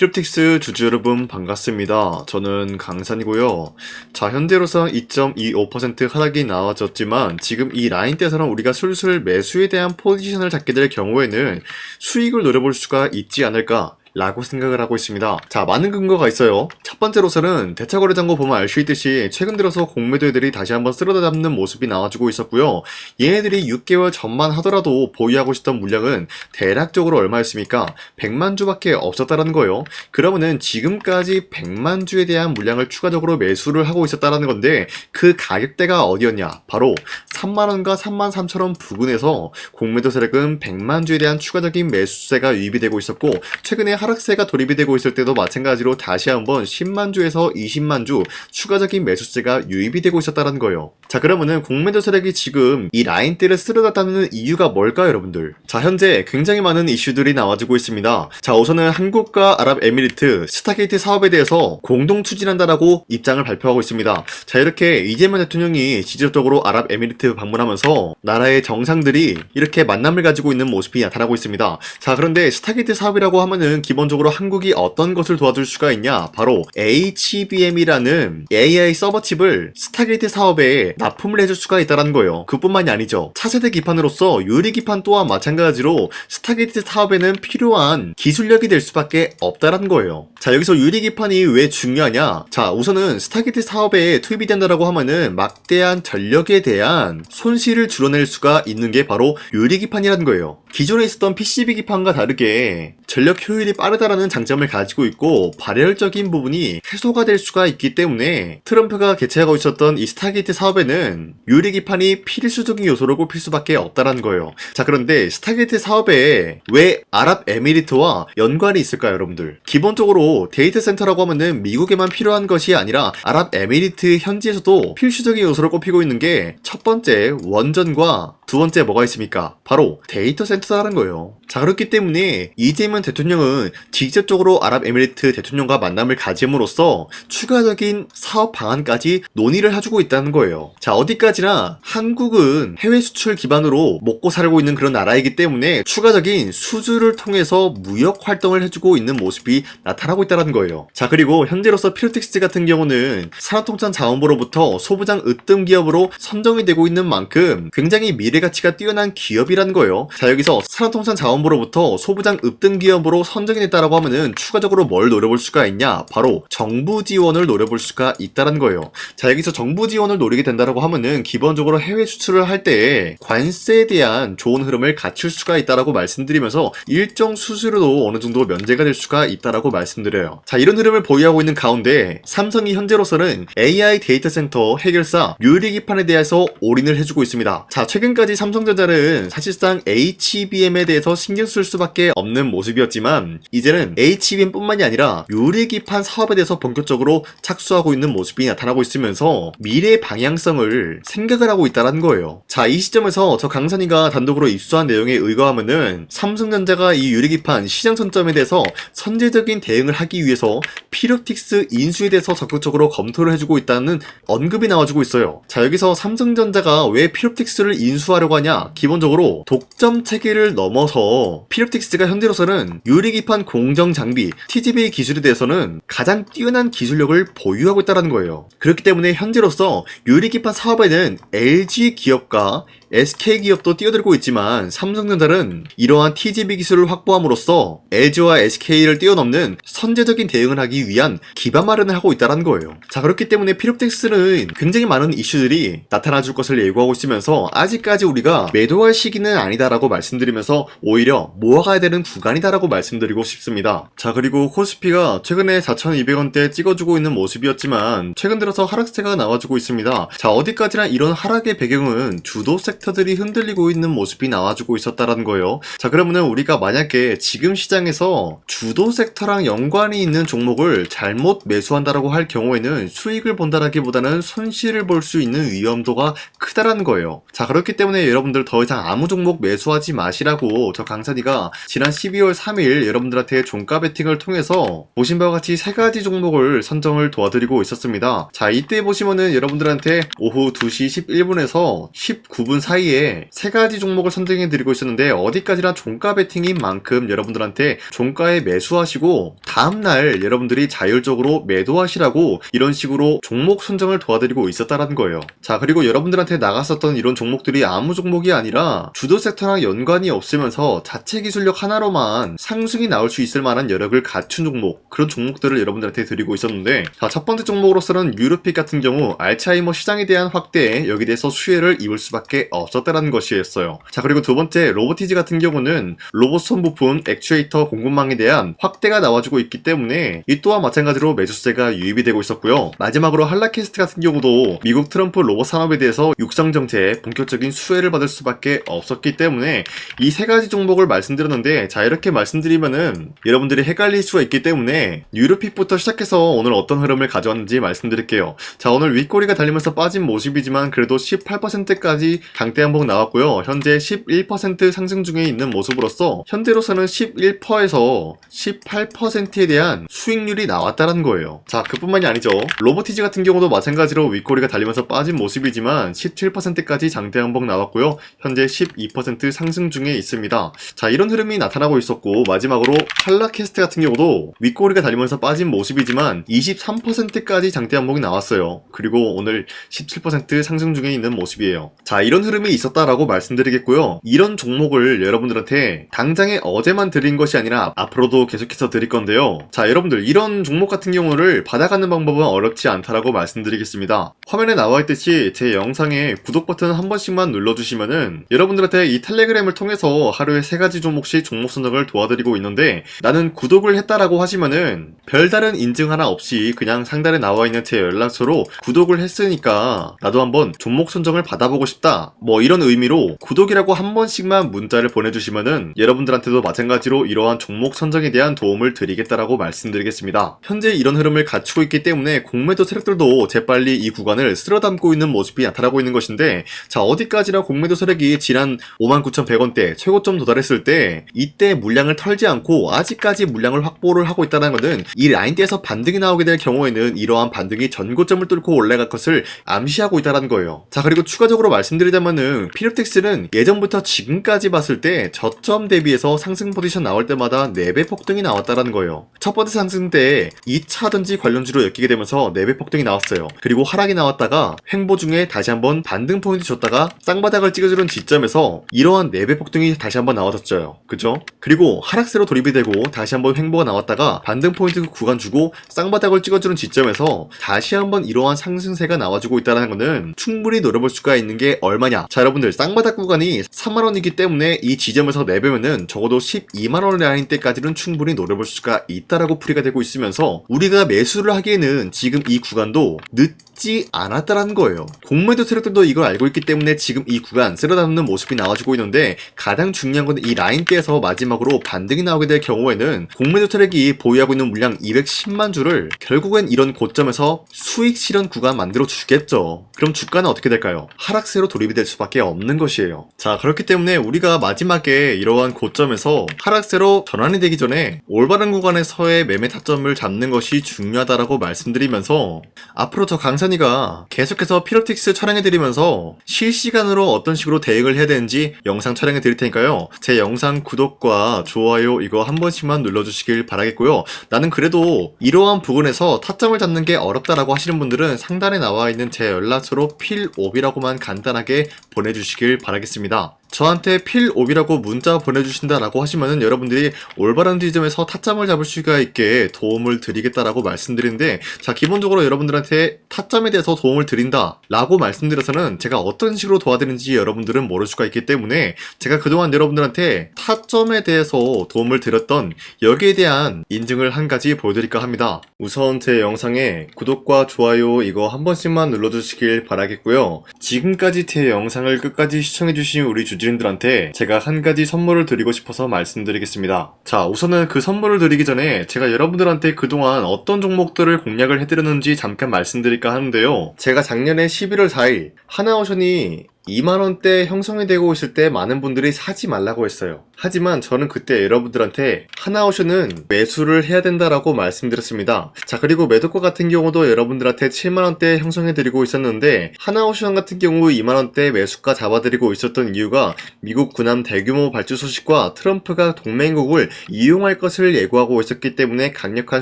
피롭틱스 주주 여러분 반갑습니다. 저는 강산이고요. 자, 현재로서 2.25% 하락이 나와졌지만 지금 이 라인대에서는 우리가 슬슬 매수에 대한 포지션을 잡게 될 경우에는 수익을 노려볼 수가 있지 않을까 라고 생각을 하고 있습니다. 자, 많은 근거가 있어요. 첫 번째로서는 대차거래장고 보면 알 수 있듯이 최근 들어서 공매도들이 다시 한번 쓸어담는 모습이 나와주고 있었고요. 얘네들이 6개월 전만 하더라도 보유하고 있었던 물량은 대략적으로 얼마였습니까? 100만 주밖에 없었다는 거예요. 그러면은 지금까지 100만 주에 대한 물량을 추가적으로 매수를 하고 있었다는 건데 그 가격대가 어디였냐? 바로 3만원과 33,000원 부근에서 공매도 세력은 100만 주에 대한 추가적인 매수세가 유입이 되고 있었고, 최근에 하락세가 돌입이 되고 있을 때도 마찬가지로 다시 한번 10만 주에서 20만 주 추가적인 매수세가 유입이 되고 있었다는 거예요. 자, 그러면은 공매도 세력이 지금 이 라인대를 쓸어갔다는 이유가 뭘까요, 여러분들? 자, 현재 굉장히 많은 이슈들이 나와지고 있습니다. 자, 우선은 한국과 아랍에미리트 스타게이트 사업에 대해서 공동 추진한다라고 입장을 발표하고 있습니다. 자, 이렇게 이재명 대통령이 직접적으로 아랍에미리트 방문하면서 나라의 정상들이 이렇게 만남을 가지고 있는 모습이 나타나고 있습니다. 자, 그런데 스타게이트 사업이라고 하면은 기본적으로 한국이 어떤 것을 도와줄 수가 있냐? 바로 HBM이라는 AI 서버칩을 스타게이트 사업에 납품을 해줄 수가 있다는 거예요. 그뿐만이 아니죠. 차세대 기판으로서 유리 기판 또한 마찬가지로 스타게이트 사업에는 필요한 기술력이 될 수밖에 없다는 거예요. 자, 여기서 유리 기판이 왜 중요하냐? 자, 우선은 스타게이트 사업에 투입이 된다라고 하면은 막대한 전력에 대한 손실을 줄여낼 수가 있는 게 바로 유리 기판이라는 거예요. 기존에 있었던 PCB 기판과 다르게 전력 효율이 빠르다라는 장점을 가지고 있고 발열적인 부분이 해소가 될 수가 있기 때문에 트럼프가 개최하고 있었던 이 스타게이트 사업에는 유리기판이 필수적인 요소로 꼽힐 수밖에 없다는 거예요. 자, 그런데 스타게이트 사업에 왜 아랍에미리트와 연관이 있을까요, 여러분들? 기본적으로 데이터 센터라고 하면은 미국에만 필요한 것이 아니라 아랍에미리트 현지에서도 필수적인 요소로 꼽히고 있는 게 첫 번째 원전과 두 번째 뭐가 있습니까? 바로 데이터 센터라는 거예요. 자, 그렇기 때문에 이재명 대통령은 직접적으로 아랍에미리트 대통령과 만남을 가짐으로써 추가적인 사업 방안까지 논의를 해주고 있다는 거예요. 자, 어디까지나 한국은 해외 수출 기반으로 먹고 살고 있는 그런 나라이기 때문에 추가적인 수주를 통해서 무역 활동을 해주고 있는 모습이 나타나고 있다는 거예요. 자, 그리고 현재로서 피로틱스 같은 경우는 산업통상자원부로부터 소부장 으뜸 기업으로 선정이 되고 있는 만큼 굉장히 미래 가치가 뛰어난 기업이라는 거예요. 자, 여기서 산업통상자원부로부터 소부장 으뜸 기업으로 선정이 됐다라고 하면은 추가적으로 뭘 노려볼 수가 있냐? 바로 정부 지원을 노려볼 수가 있다는 거예요. 자, 여기서 정부 지원을 노리게 된다라고 하면은 기본적으로 해외 수출을 할 때 관세에 대한 좋은 흐름을 갖출 수가 있다라고 말씀드리면서 일정 수수료도 어느 정도 면제가 될 수가 있다라고 말씀드려요. 자, 이런 흐름을 보유하고 있는 가운데 삼성이 현재로서는 AI 데이터 센터 해결사 유리기판에 대해서 올인을 해주고 있습니다. 자, 최근까지 삼성전자는 사실상 HBM에 대해서 신경 쓸 수밖에 없는 모습이었지만 이제는 HBM뿐만이 아니라 유리기판 사업에 대해서 본격적으로 착수하고 있는 모습이 나타나고 있으면서 미래 방향성을 생각을 하고 있다는 거예요. 자, 이 시점에서 저 강산이가 단독으로 입수한 내용에 의거하면은 삼성전자가 이 유리기판 시장 선점에 대해서 선제적인 대응을 하기 위해서 피롭틱스 인수에 대해서 적극적으로 검토를 해주고 있다는 언급이 나와주고 있어요. 자, 여기서 삼성전자가 왜 피롭틱스를 인수하려고 하냐? 기본적으로 독점 체계를 넘어서 피롭틱스가 현재로서는 유리기판 공정 장비 TGV 기술에 대해서는 가장 뛰어난 기술력을 보유하고 있다는 거예요. 그렇기 때문에 현재로서 유리기판 사업에는 LG 기업과 SK 기업도 뛰어들고 있지만 삼성전자는 이러한 TGV 기술을 확보함으로써 LG와 SK를 뛰어넘는 선제적인 대응을 하기 위한 기반 마련을 하고 있다는 거예요. 자, 그렇기 때문에 피롭틱스는 굉장히 많은 이슈들이 나타나줄 것을 예고하고 있으면서 아직까지 우리가 매도할 시기는 아니다라고 말씀드리면서 오히려 모아가야 되는 구간이다라고 말씀드리고 싶습니다. 자, 그리고 코스피가 최근에 4,200원대 찍어주고 있는 모습이었지만 최근 들어서 하락세가 나와주고 있습니다. 자, 어디까지나 이런 하락의 배경은 주도 섹터들이 흔들리고 있는 모습이 나와주고 있었다는 거예요. 자, 그러면은 우리가 만약에 지금 시장에서 주도 섹터랑 연관이 있는 종목을 잘못 매수한다라고 할 경우에는 수익을 본다라기보다는 손실을 볼 수 있는 위험도가 크다라는 거예요. 자, 그렇기 때문에 여러분들 더 이상 아무 종목 매수하지 마시라고 저 강산이가 지난 12월 3일 여러분들한테 종가 베팅을 통해서 보신 바와 같이 3가지 종목을 선정을 도와드리고 있었습니다. 자, 이때 보시면은 여러분들한테 오후 2시 11분에서 19분 사이에 세 가지 종목을 선정해 드리고 있었는데 어디까지나 종가 베팅인 만큼 여러분들한테 종가에 매수하시고 다음날 여러분들이 자율적으로 매도하시라고 이런 식으로 종목 선정을 도와드리고 있었다라는 거예요. 자, 그리고 여러분들한테 나갔었던 이런 종목들이 아무 종목이 아니라 주도 섹터랑 연관이 없으면서 자체 기술력 하나로만 상승이 나올 수 있을 만한 여력을 갖춘 종목, 그런 종목들을 여러분들한테 드리고 있었는데, 자, 첫 번째 종목으로서는 유로픽 같은 경우 알츠하이머 시장에 대한 확대에 여기 대해서 수혜를 입을 수밖에 없었다라는 것이었어요. 자, 그리고 두 번째 로보티즈 같은 경우는 로봇 손부품 액추에이터 공급망에 대한 확대가 나와주고 있기 때문에 이 또한 마찬가지로 매수세가 유입이 되고 있었고요. 마지막으로 한라캐스트 같은 경우도 미국 트럼프 로봇 산업에 대해서 육성 정책 본격적인 수혜를 받을 수밖에 없었기 때문에 이 세 가지 종목을 말씀드렸는데, 자, 이렇게 말씀드리면은 여러분들이 헷갈릴 수가 있기 때문에 유로픽부터 시작해서 오늘 어떤 흐름을 가져왔는지 말씀드릴게요. 자, 오늘 윗꼬리가 달리면서 빠진 모습이지만 그래도 18%까지 강대 항복 나왔고요. 현재 11% 상승 중에 있는 모습으로서 현재로서는 11%에서 18%에 대한 수익률이 나왔다는 거예요. 자, 그뿐만이 아니죠. 로보티즈 같은 경우도 마찬가지로 윗꼬리가 달리면서 빠진 모습이지만 17%까지 장대 항복 나왔고요. 현재 12% 상승 중에 있습니다. 자, 이런 흐름이 나타나고 있었고, 마지막으로 한라캐스트 같은 경우도 윗꼬리가 달리면서 빠진 모습이지만 23%까지 장대 항복이 나왔어요. 그리고 오늘 17% 상승 중에 있는 모습이에요. 자, 이런 흐름이 있었다라고 말씀드리겠고요. 이런 종목을 여러분들한테 당장에 어제만 드린 것이 아니라 앞으로도 계속해서 드릴 건데요. 자, 여러분들 이런 종목 같은 경우를 받아가는 방법은 어렵지 않다라고 말씀드리겠습니다. 화면에 나와 있듯이 제 영상에 구독 버튼 한 번씩만 눌러주시면은 여러분들한테 이 텔레그램을 통해서 하루에 3가지 종목씩 종목 선정을 도와드리고 있는데, 나는 구독을 했다라고 하시면은 별다른 인증 하나 없이 그냥 상단에 나와 있는 제 연락처로 구독을 했으니까 나도 한번 종목 선정을 받아보고 싶다, 뭐 이런 의미로 구독이라고 한 번씩만 문자를 보내주시면은 여러분들한테도 마찬가지로 이러한 종목 선정에 대한 도움을 드리겠다라고 말씀드리겠습니다. 현재 이런 흐름을 갖추고 있기 때문에 공매도 세력들도 재빨리 이 구간을 쓸어담고 있는 모습이 나타나고 있는 것인데, 자, 어디까지나 공매도 세력이 지난 59,100원대 최고점 도달했을 때 이때 물량을 털지 않고 아직까지 물량을 확보를 하고 있다는 것은 이 라인대에서 반등이 나오게 될 경우에는 이러한 반등이 전고점을 뚫고 올라갈 것을 암시하고 있다는 거예요. 자, 그리고 추가적으로 말씀드리자면은 피로텍스는 예전부터 지금까지 봤을 때 저점 대비해서 상승 포지션 나올 때마다 4배 폭등이 나왔다는 거예요. 첫 번째 상승 때 2차전지 관련주로 엮이게 되면서 4배 폭등이 나왔어요. 그리고 하락이 나왔다가 횡보 중에 다시 한번 반등 포인트 줬다가 쌍바닥을 찍어주는 지점에서 이러한 4배 폭등이 다시 한번 나와졌죠. 그죠? 그리고 하락세로 돌입이 되고 다시 한번 횡보가 나왔다가 반등 포인트 구간 주고 쌍바닥을 찍어주는 지점에서 다시 한번 이러한 상승세가 나와주고 있다는 것은 충분히 노려볼 수가 있는 게 얼마냐. 자, 여러분들 쌍바닥 구간이 3만원이기 때문에 이 지점에서 4배면은 적어도 12만원 라인 때까지는 충분히 노려볼 수가 있다라고 풀이가 되고 있으면서 우리가 매수를 하기에는 지금 이 구간도 늦지 않았다라는 거예요. 공매도 세력들도 이걸 알고 있기 때문에 지금 이 구간 쓸어담는 모습이 나와주고 있는데, 가장 중요한 건 이 라인대에서 마지막으로 반등이 나오게 될 경우에는 공매도 세력이 보유하고 있는 물량 210만 주를 결국엔 이런 고점에서 수익 실현 구간 만들어 주겠죠. 그럼 주가는 어떻게 될까요? 하락세로 돌입이 될 수밖에 없는 것이에요. 자, 그렇기 때문에 우리가 마지막에 이러한 고점에서 하락세로 전환이 되기 전에 올바른 구간에서의 매매 타점을 잡는 것이 중요하다라고 말씀드리면서, 앞으로 저 강산이가 계속해서 피로틱스 촬영해드리면서 실시간으로 어떤 식으로 대응을 해야 되는지 영상 촬영해드릴 테니까요. 제 영상 구독과 좋아요 이거 한 번씩만 눌러주시길 바라겠고요. 나는 그래도 이러한 부분에서 타점을 잡는 게 어렵다라고 하시는 분들은 상단에 나와 있는 제 연락처로 필옵이라고만 간단하게 보내주시길 바라겠습니다. 저한테 필옵이라고 문자 보내주신다라고 하시면은 여러분들이 올바른 지점에서 타점을 잡을 수가 있게 도움을 드리겠다라고 말씀드리는데, 자, 기본적으로 여러분들한테 타점에 대해서 도움을 드린다 라고 말씀드려서는 제가 어떤 식으로 도와드리는지 여러분들은 모를 수가 있기 때문에 제가 그동안 여러분들한테 타점에 대해서 도움을 드렸던 여기에 대한 인증을 한 가지 보여드릴까 합니다. 우선 제 영상에 구독과 좋아요 이거 한 번씩만 눌러주시길 바라겠고요. 지금까지 제 영상을 끝까지 시청해주신 우리 주주님들한테 제가 한 가지 선물을 드리고 싶어서 말씀드리겠습니다. 자, 우선은 그 선물을 드리기 전에 제가 여러분들한테 그동안 어떤 종목들을 공략을 해드렸는지 잠깐 말씀드릴까 하는데요. 제가 작년에 11월 4일 하나오션이 2만원대 형성이 되고 있을 때 많은 분들이 사지 말라고 했어요. 하지만 저는 그때 여러분들한테 하나오션은 매수를 해야 된다라고 말씀드렸습니다. 자, 그리고 매도가 같은 경우도 여러분들한테 7만원대 형성해드리고 있었는데 하나오션 같은 경우 2만원대 매수가 잡아드리고 있었던 이유가 미국 군함 대규모 발주 소식과 트럼프가 동맹국을 이용할 것을 예고하고 있었기 때문에 강력한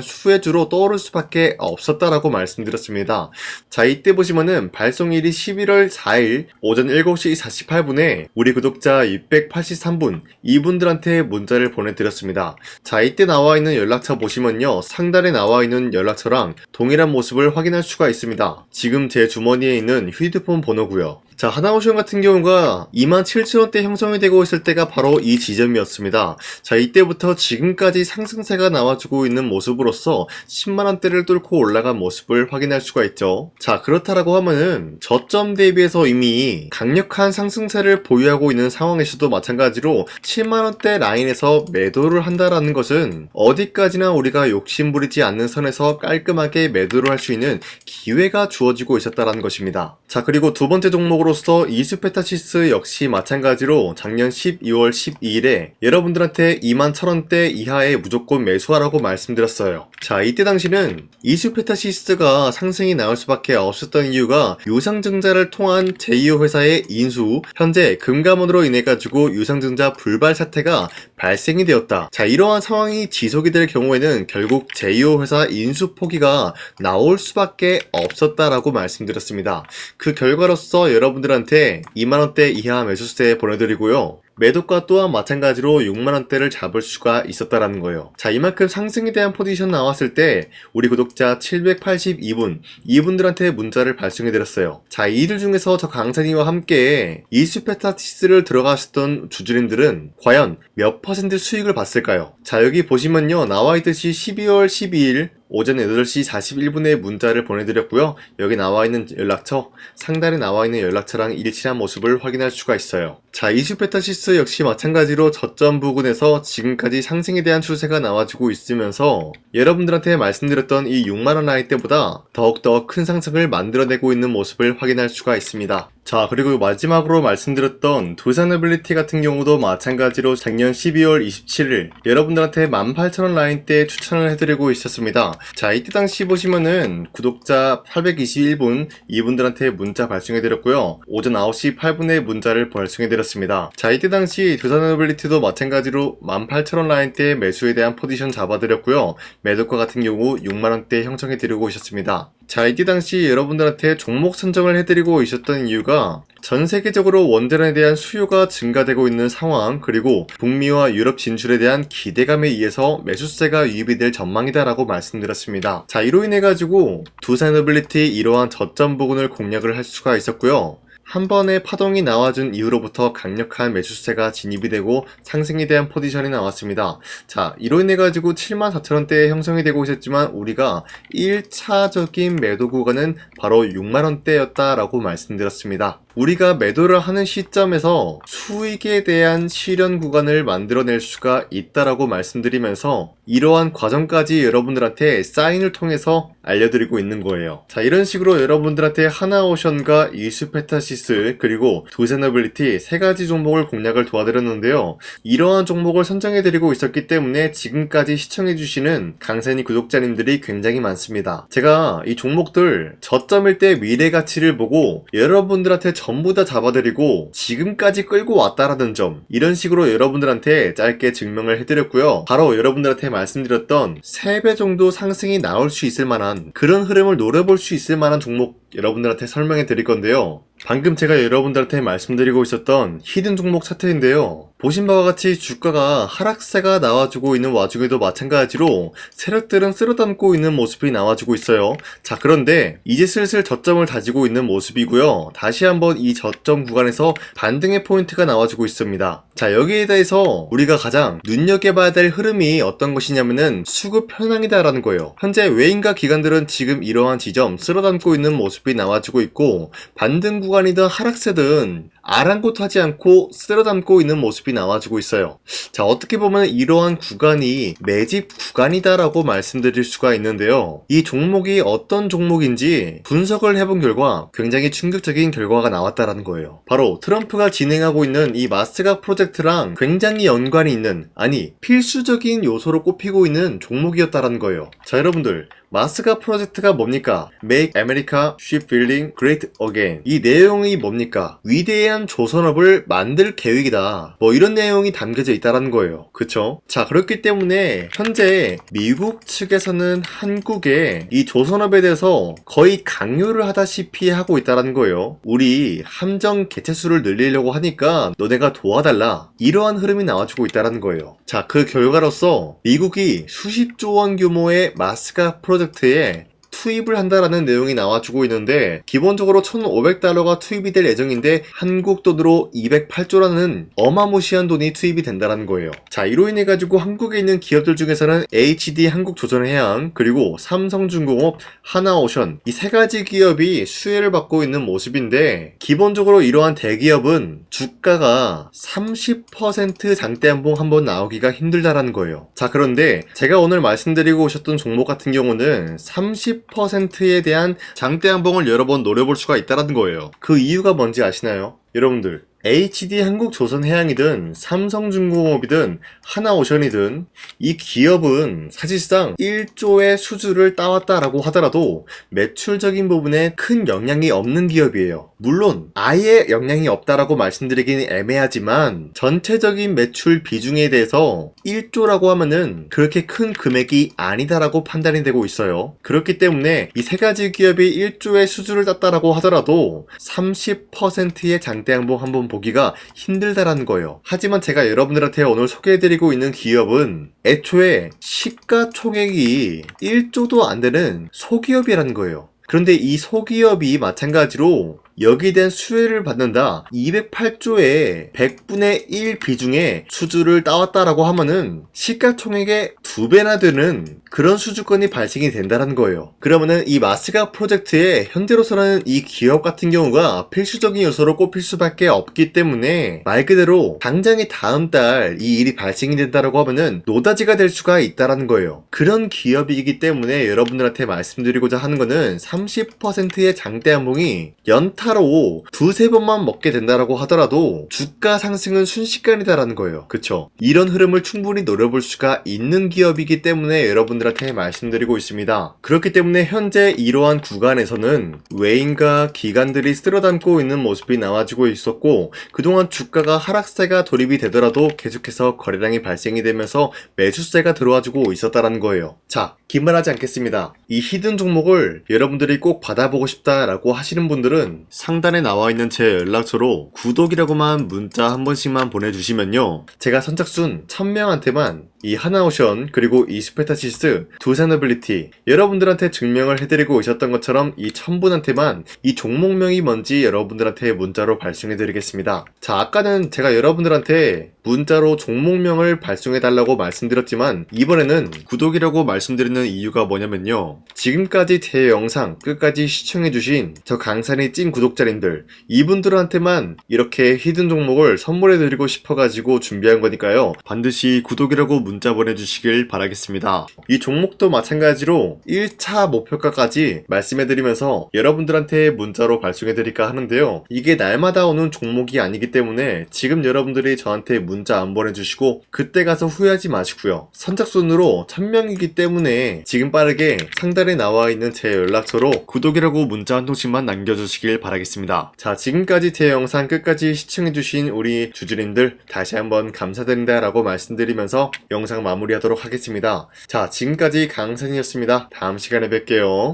수혜주로 떠오를 수밖에 없었다라고 말씀드렸습니다. 자, 이때 보시면은 발송일이 11월 4일 오전 7시 48분에 우리 구독자 683분 이분들한테 문자를 보내드렸습니다. 자, 이때 나와있는 연락처 보시면요, 상단에 나와있는 연락처랑 동일한 모습을 확인할 수가 있습니다. 지금 제 주머니에 있는 휴대폰 번호고요. 자, 하나오션 같은 경우가 27,000원대 형성이 되고 있을 때가 바로 이 지점이었습니다. 자, 이때부터 지금까지 상승세가 나와주고 있는 모습으로서 10만원대를 뚫고 올라간 모습을 확인할 수가 있죠. 자, 그렇다라고 하면은 저점 대비해서 이미 강력한 상승세를 보유하고 있는 상황에서도 마찬가지로 7만원대 라인에서 매도를 한다라는 것은 어디까지나 우리가 욕심부리지 않는 선에서 깔끔하게 매도를 할 수 있는 기회가 주어지고 있었다라는 것입니다. 자, 그리고 두 번째 종목으로서 이수페타시스 역시 마찬가지로 작년 12월 12일에 여러분들한테 21,000원대 이하에 무조건 매수하라고 말씀드렸어요. 자, 이때 당시는 이수페타시스가 상승이 나올 수밖에 없었던 이유가 유상증자를 통한 제2호 회사의 인수, 현재 금감원으로 인해 가지고 유상증자 불발 사태가 발생이 되었다. 자, 이러한 상황이 지속이 될 경우에는 결국 제2호 회사 인수 포기가 나올 수밖에 없었다라고 말씀드렸습니다. 그 결과로서 여러분들한테 2만원대 이하 매수세 보내드리고요. 매도가 또한 마찬가지로 6만원대를 잡을 수가 있었다라는 거예요. 자, 이만큼 상승에 대한 포지션 나왔을 때 우리 구독자 782분 이분들한테 문자를 발송해드렸어요. 자, 이들 중에서 저 강산이와 함께 이수페타시스를 들어가셨던 주주님들은 과연 몇 퍼센트 수익을 봤을까요? 자, 여기 보시면요, 나와있듯이 12월 12일 오전 8시 41분에 문자를 보내드렸고요. 여기 나와있는 연락처, 상단에 나와있는 연락처랑 일치한 모습을 확인할 수가 있어요. 자, 이수페타시스 역시 마찬가지로 저점 부근에서 지금까지 상승에 대한 추세가 나와주고 있으면서 여러분들한테 말씀드렸던 이 6만원 라인 때보다 더욱더 큰 상승을 만들어내고 있는 모습을 확인할 수가 있습니다. 자, 그리고 마지막으로 말씀드렸던 두산어빌리티 같은 경우도 마찬가지로 작년 12월 27일 여러분들한테 18,000원 라인 때 추천을 해드리고 있었습니다. 자, 이때 당시 보시면은 구독자 821분 이분들한테 문자 발송해드렸고요. 오전 9시 8분에 문자를 발송해드렸습니다. 자, 이때 당시 두산어빌리티도 마찬가지로 18,000원 라인 때 매수에 대한 포지션 잡아드렸고요. 매도가 같은 경우 6만원대 형성해드리고 있었습니다. 자, 이때 당시 여러분들한테 종목 선정을 해드리고 있었던 이유가 전 세계적으로 원전에 대한 수요가 증가되고 있는 상황, 그리고 북미와 유럽 진출에 대한 기대감에 의해서 매수세가 유입이 될 전망이다라고 말씀드렸습니다. 자, 이로 인해 가지고 두산어빌리티 이러한 저점 부근을 공략을 할 수가 있었고요. 한 번의 파동이 나와준 이후로부터 강력한 매수세가 진입이 되고 상승에 대한 포지션이 나왔습니다. 자, 이로 인해 가지고 74,000원대에 형성이 되고 있었지만 우리가 1차적인 매도 구간은 바로 6만원대였다라고 말씀드렸습니다. 우리가 매도를 하는 시점에서 수익에 대한 실현 구간을 만들어낼 수가 있다라고 말씀드리면서 이러한 과정까지 여러분들한테 사인을 통해서 알려드리고 있는 거예요. 자, 이런 식으로 여러분들한테 하나오션과 이수페타시스 그리고 두산어빌리티 세 가지 종목을 공략을 도와드렸는데요. 이러한 종목을 선정해드리고 있었기 때문에 지금까지 시청해주시는 강산이 구독자님들이 굉장히 많습니다. 제가 이 종목들 저점일 때 미래 가치를 보고 여러분들한테 전부 다 잡아드리고 지금까지 끌고 왔다라는 점, 이런 식으로 여러분들한테 짧게 증명을 해드렸고요. 바로 여러분들한테 말씀드렸던 3배 정도 상승이 나올 수 있을 만한 그런 흐름을 노려볼 수 있을 만한 종목 여러분들한테 설명해 드릴 건데요. 방금 제가 여러분들한테 말씀드리고 있었던 히든 종목 차트인데요. 보신 바와 같이 주가가 하락세가 나와주고 있는 와중에도 마찬가지로 세력들은 쓸어담고 있는 모습이 나와주고 있어요. 자, 그런데 이제 슬슬 저점을 다지고 있는 모습이고요. 다시 한번 이 저점 구간에서 반등의 포인트가 나와주고 있습니다. 자, 여기에 대해서 우리가 가장 눈여겨봐야 될 흐름이 어떤 것이냐면은 수급 현황이다라는 거예요. 현재 외인과 기관들은 지금 이러한 지점 쓸어담고 있는 모습이 나와주고 있고 반등 구간이든 하락세든 아랑곳하지 않고 쓸어담고 있는 모습이 나와주고 있어요. 자, 어떻게 보면 이러한 구간이 매집 구간이다라고 말씀드릴 수가 있는데요. 이 종목이 어떤 종목인지 분석을 해본 결과 굉장히 충격적인 결과가 나왔다라는 거예요. 바로 트럼프가 진행하고 있는 이 마스가 프로젝트랑 굉장히 연관이 있는, 아니 필수적인 요소로 꼽히고 있는 종목이었다라는 거예요. 자, 여러분들, 마스가 프로젝트가 뭡니까? Make America Shipbuilding Great Again. 이 내용이 뭡니까? 위대한 조선업을 만들 계획이다. 뭐 이런 내용이 담겨져 있다라는 거예요. 그쵸? 자, 그렇기 때문에 현재 미국 측에서는 한국에 이 조선업에 대해서 거의 강요를 하다시피 하고 있다라는 거예요. 우리 함정 개체수를 늘리려고 하니까 너네가 도와달라. 이러한 흐름이 나와주고 있다라는 거예요. 자, 그 결과로서 미국이 수십조 원 규모의 마스가 프로젝트에 투입을 한다라는 내용이 나와주고 있는데, 기본적으로 1,500달러가 투입이 될 예정인데 한국 돈으로 208조라는 어마무시한 돈이 투입이 된다는 거예요. 자, 이로 인해 가지고 한국에 있는 기업들 중에서는 HD 한국조선해양, 그리고 삼성중공업, 하나오션, 이 세 가지 기업이 수혜를 받고 있는 모습인데, 기본적으로 이러한 대기업은 주가가 30% 장대한봉 한번 나오기가 힘들다라는 거예요. 자, 그런데 제가 오늘 말씀드리고 오셨던 종목 같은 경우는 30%에 대한 장대한봉을 여러 번 노려볼 수가 있다는 거예요. 그 이유가 뭔지 아시나요? 여러분들, HD 한국조선해양이든 삼성중공업이든 하나오션이든 이 기업은 사실상 1조의 수주를 따왔다라고 하더라도 매출적인 부분에 큰 영향이 없는 기업이에요. 물론 아예 영향이 없다라고 말씀드리긴 애매하지만 전체적인 매출 비중에 대해서 1조라고 하면은 그렇게 큰 금액이 아니다라고 판단이 되고 있어요. 그렇기 때문에 이 세 가지 기업이 1조의 수주를 땄다라고 하더라도 30%의 장대양봉 한번 보기가 힘들다라는 거예요. 하지만 제가 여러분들한테 오늘 소개해드리고 있는 기업은 애초에 시가총액이 1조도 안 되는 소기업이라는 거예요. 그런데 이 소기업이 마찬가지로 여기에 대한 수혜를 받는다, 208조의 100분의 1 비중의 수주를 따왔다라고 하면은 시가총액의 2배나 되는 그런 수주권이 발생이 된다는 거예요. 그러면은 이 마스가 프로젝트에 현재로서는 이 기업 같은 경우가 필수적인 요소로 꼽힐 수밖에 없기 때문에 말 그대로 당장에 다음 달 이 일이 발생이 된다라고 하면은 노다지가 될 수가 있다라는 거예요. 그런 기업이기 때문에 여러분들한테 말씀드리고자 하는 거는 30%의 장대한봉이 연타로 두세 번만 먹게 된다라고 하더라도 주가 상승은 순식간이다라는 거예요. 그쵸? 이런 흐름을 충분히 노려볼 수가 있는 기업이기 때문에 여러분들한테 말씀드리고 있습니다. 그렇기 때문에 현재 이러한 구간에서는 외인과 기관들이 쓸어담고 있는 모습이 나와지고 있었고, 그동안 주가가 하락세가 돌입이 되더라도 계속해서 거래량이 발생이 되면서 매수세가 들어와주고 있었다라는 거예요. 자, 기만하지 않겠습니다. 이 히든 종목을 여러분들이 꼭 받아보고 싶다라고 하시는 분들은 상단에 나와 있는 제 연락처로 구독이라고만 문자 한 번씩만 보내주시면요, 제가 선착순 1000명한테만 이 하나오션 그리고 이 스페타시스 두산어빌리티 여러분들한테 증명을 해드리고 오셨던 것처럼 이 1000분한테만 이 종목명이 뭔지 여러분들한테 문자로 발송해드리겠습니다. 자, 아까는 제가 여러분들한테 문자로 종목명을 발송해달라고 말씀드렸지만 이번에는 구독이라고 말씀드리는 이유가 뭐냐면요, 지금까지 제 영상 끝까지 시청해주신 저 강산이 찐 구독자님들, 이분들한테만 이렇게 히든 종목을 선물해드리고 싶어가지고 준비한 거니까요, 반드시 구독이라고 문자 보내주시길 바라겠습니다. 이 종목도 마찬가지로 1차 목표가까지 말씀해드리면서 여러분들한테 문자로 발송해드릴까 하는데요, 이게 날마다 오는 종목이 아니기 때문에 지금 여러분들이 저한테 문자 안 보내주시고 그때 가서 후회하지 마시고요, 선착순으로 1000명이기 때문에 지금 빠르게 상단에 나와 있는 제 연락처로 구독이라고 문자 한 통씩만 남겨주시길 바라겠습니다. 자, 지금까지 제 영상 끝까지 시청해주신 우리 주주님들 다시 한번 감사드린다 라고 말씀드리면서 영상 마무리하도록 하겠습니다. 자, 지금까지 강산이었습니다. 다음 시간에 뵐게요.